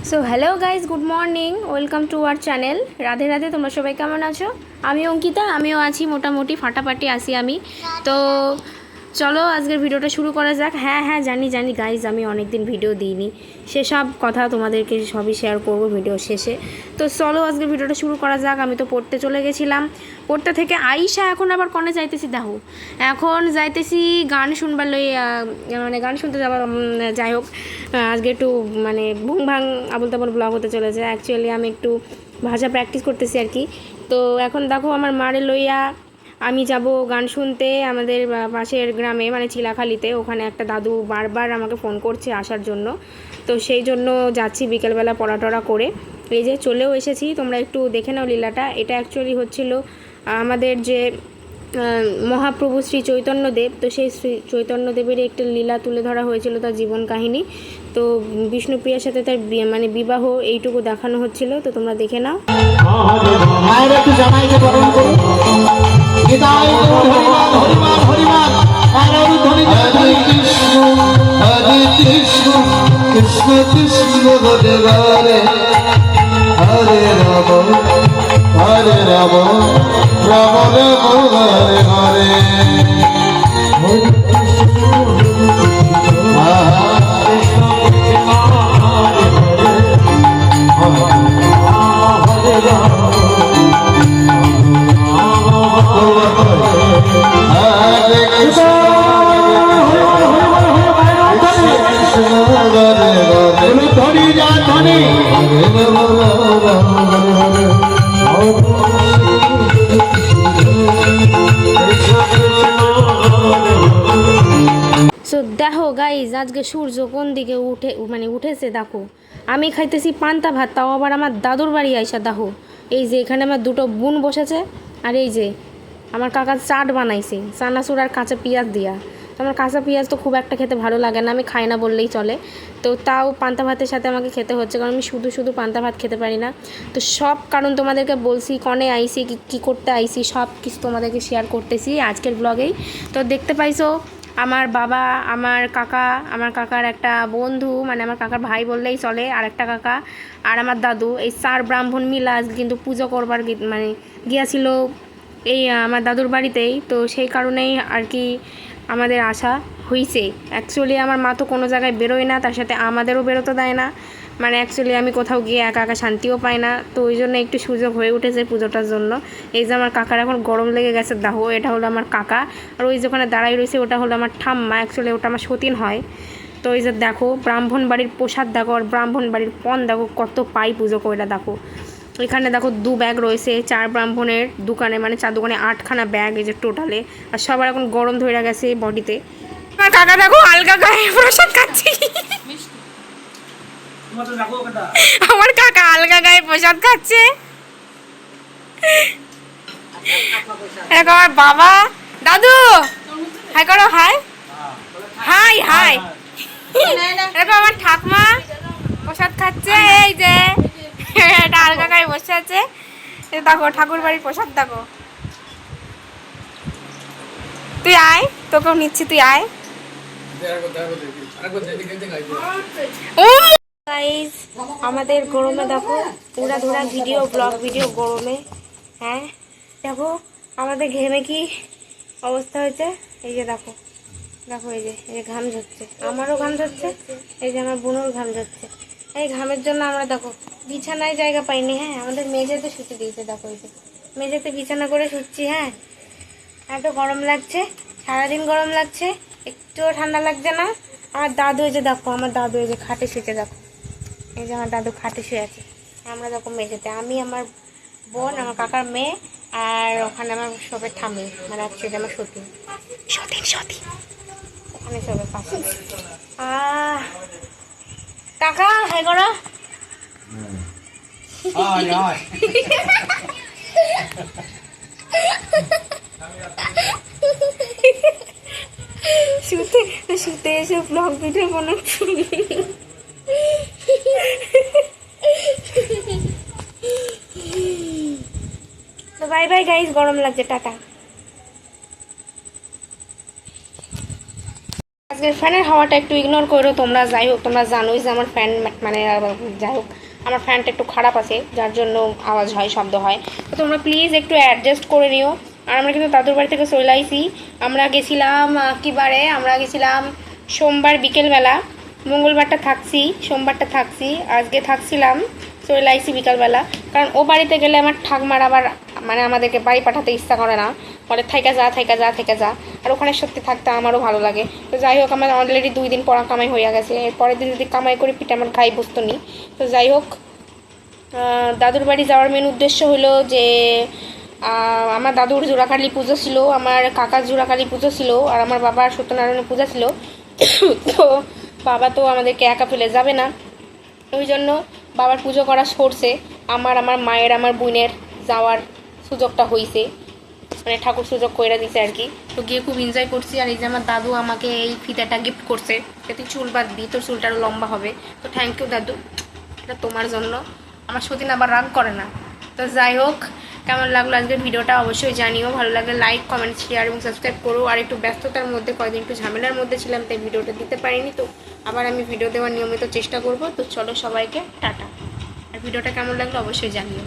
So hello guys, good morning, welcome to our channel. Radhe Radhe. তোমরা সবাই কেমন আছো? আমি অঙ্কিতা, আমিও আছি মোটামুটি, ফাটাফাটি আছি আমি। তো চলো আজকের ভিডিওটা শুরু করা যাক। হ্যাঁ জানি গাইজ, আমি অনেক দিন ভিডিও দিইনি, সেসব কথা তোমাদেরকে সবই শেয়ার করব ভিডিও শেষে। তো চলো আজকের ভিডিওটা শুরু করা যাক। আমি তো পড়তে চলে গেছিলাম, পড়তে থেকে আইসা এখন আবার কনে যাইতেছি দেখো, এখন যাইতেছি গান শুনবার লই, মানে গান শুনতে যাবার। যাই হোক, আজকে একটু মানে ভুং ভাং আবল তাবল ব্লগ হতে চলেছে। অ্যাকচুয়ালি আমি একটু ভাষা প্র্যাকটিস করতেছি আর কি। তো এখন দেখো আমার মারে লইয়া আমি যাব গান শুনতে আমাদের পাশের গ্রামে, মানে চিলাখালিতে। ওখানে একটা দাদু বারবার আমাকে ফোন করছে আসার জন্য, তো সেই জন্য যাচ্ছি বিকেলবেলা পড়াটরা করে। এই যে চলেও এসেছি, তোমরা একটু দেখে নাও লীলাটা। এটা অ্যাকচুয়ালি হচ্ছিল আমাদের যে মহাপ্রভু শ্রী চৈতন্যদেব, তো সেই শ্রী চৈতন্যদেবের একটা লীলা তুলে ধরা হয়েছিল, তার জীবন কাহিনী। তো বিষ্ণুপ্রিয়ার সাথে তার মানে বিবাহ এইটুকু দেখানো হচ্ছিল, তো তোমরা দেখে নাও। কৃষ্ণ কৃষ্ণ হরে হরে হরে রাম হরে রাম রাম রাম হরে হরে সো দেখো গাইজ, আজকে সূর্য কোন দিকে উঠেছে দেখো। আমি খাইতেছি পান্তা ভাত, তাও আবার আমার দাদুর বাড়ি আইসা দেখো। এই যে এখানে আমার দুটো বোন বসেছে, আর এই যে আমার কাকা চাট বানাইছে চানাচুর আর কাঁচা পেঁয়াজ দিয়া। তো আমার কাঁচা পেঁয়াজ তো খুব একটা খেতে ভালো লাগে না, আমি খাই না বললেই চলে। তো তাও পান্তা ভাতের সাথে আমাকে খেতে হচ্ছে, কারণ আমি শুধু পান্তা ভাত খেতে পারি না। তো সব কারণ তোমাদেরকে বলছি, কনে আইসি, কী করতে আইসি, সব কিছু তোমাদেরকে শেয়ার করতেছি আজকের ব্লগেই। তো দেখতে পাইছো আমার বাবা, আমার কাকার একটা বন্ধু, মানে আমার কাকার ভাই বললেই চলে, আর একটা কাকা, আর আমার দাদু, এই 4 ব্রাহ্মণ মিলা আজকে কিন্তু পুজো করবার মানে গিয়াছিল এই আমার দাদুর বাড়িতেই। তো সেই কারণেই আর কি আমাদের আশা হয়েছে। অ্যাকচুয়ালি আমার মা তো কোনো জায়গায় বেরোয় না, তার সাথে আমাদেরও বেরোতে দেয় না। মানে অ্যাকচুয়ালি আমি কোথাও গিয়ে একা একা শান্তিও পাই না, তো ওই জন্য একটু সুযোগ হয়ে উঠেছে পুজোটার জন্য। এই যে আমার কাকার এখন গরম লেগে গেছে দেখো, এটা হলো আমার কাকা, আর ওই যেখানে দাঁড়াই রয়েছে ওটা হলো আমার ঠাম্মা। অ্যাকচুয়ালি ওটা আমার সতীন হয়। তো এই যে দেখো ব্রাহ্মণ বাড়ির প্রসাদ দেখো, আর ব্রাহ্মণ বাড়ির পণ দেখো, কত পাই পুজো করে দেখো। এখানে দেখো 2 ব্যাগ রয়েছে 4 ব্রাহ্মণের দোকানে, মানে 4 দোকানে 8খানা ব্যাগ এই যে টোটালে। আর সবার এখন গরম ধরে গেছে বডিতে। আমার কাকা দেখো আলগা গায়ে প্রসাদ খাচ্ছে। আমার কাকা আলগা গায়ে প্রসাদ খাচ্ছে। এরকম আমার বাবা, দাদু হাই করো, হাই হাই হাই। এরকম আমার ঠাকমা প্রসাদ খাচ্ছে, এই যে এটা আলগা গায়ে বসে আছে। দেখো ঠাকুর বাড়ির প্রসাদ দেখো। তুই আয়, তোকেও নিচ্ছি, তুই আয়। গাইস আমাদের গরমে দেখো পুরা ধরা ভিডিও ব্লগ ভিডিও গরমে। হ্যাঁ দেখো আমাদের ঘেমে কি অবস্থা হয়েছে। এই যে দেখো এই যে ঘাম ঝরছে, আমারও ঘাম ঝরছে, এই যে আমার বোনের ঘাম ঝরছে। এই ঘামের জন্য আমরা দেখো বিছানায় জায়গা পাইনি। হ্যাঁ আমাদের মেঝেতে শুতে দিয়েছে, দেখো এই যে মেঝেতে বিছানা করে শুচ্ছি। হ্যাঁ এত গরম লাগছে, সারাদিন গরম লাগছে, একটুও ঠান্ডা লাগছে না। আমার দাদু এই যে দেখো, আমার দাদু এই যে খাটে শুতে দেখো, এই যে আমার দাদু খাটে শুয়ে আছে, আমরা দেখো মেঝেতে। আমি, আমার বোন, আমার কাকার মেয়ে, আর ওখানে আমার সবের ঠামি, মানে অ্যাকচুয়ালি আমার সতীন ওখানে সবের পাশে। কাকা হাই করো। শুতে এসে ব্লগ ভিডিও বানাচ্ছি। তো বাই বাই গাইস, গরম লাগছে, টাটা। আজকের ফ্যানের হাওয়াটা একটু ইগনোর করো তোমরা। যাই হোক, তোমরা জানোই যে আমার ফ্যান মানে যাই হোক আমার ফ্যানটা একটু খারাপ আছে, যার জন্য আওয়াজ হয়, শব্দ হয়। তো তোমরা প্লিজ একটু অ্যাডজাস্ট করে নিও। আর আমরা কিন্তু দাদুর বাড়ি থেকে চলে আইছি। আমরা গেছিলাম কী বারে, আমরা গেছিলাম সোমবার বিকেলবেলা, মঙ্গলবারটা থাকছি, সোমবারটা থাকছি, আজকে থাকছিলাম, চলে আইছি বিকালবেলা। কারণ ও বাড়িতে গেলে আমার ঠাকমার আবার মানে আমাদেরকে বাড়ি পাঠাতে ইচ্ছা করে না, বলে থাইকা যা থাইকা যা থাইকা যা। আর ওখানে সত্যি থাকতে আমারও ভালো লাগে। তো যাই হোক, আমার অলরেডি 2 দিন পড়া কামাই হয়ে গেছে, এর পরের দিন যদি কামাই করি পিঠে আমার খাই বসতো নি। তো যাই হোক, দাদুর বাড়ি যাওয়ার মেন উদ্দেশ্য হলো যে আমার দাদুর জোড়াকালী পুজো ছিল, আমার কাকার জোড়াকালী পুজো ছিল, আর আমার বাবার সত্যনারায়ণের পূজা ছিল। তো বাবা তো আমাদেরকে একা ফেলে যাবে না, ওই জন্য বাবার পুজো করা সরছে। আমার মায়ের আমার বোনের যাওয়ার সুযোগটা হয়েছে, মানে ঠাকুর সুযোগ করে দিছে আর কি। তো গিয়ে খুব এনজয় করছি। আর এই যে আমার দাদু আমাকে এই ফিতাটা গিফট করছে, যাতে চুল বাঁধবি, তোর চুলটা আরও লম্বা হবে। তো থ্যাংক ইউ দাদু, এটা তোমার জন্য। আমার সতীন আবার রাগ করে না। তো যাই হোক, কেমন লাগলো আজকের ভিডিওটা অবশ্যই জানিও। ভালো লাগলে লাইক, কমেন্ট, শেয়ার এবং সাবস্ক্রাইব করো। আর একটু ব্যস্ততার মধ্যে কয়েকদিন একটু ঝামেলার মধ্যে ছিলাম, তাই ভিডিওটা দিতে পারিনি। তো আবার আমি ভিডিও দেওয়ার নিয়মিত চেষ্টা করব। তো চলো সবাইকে টাটা। আর ভিডিওটা কেমন লাগলো অবশ্যই জানিও।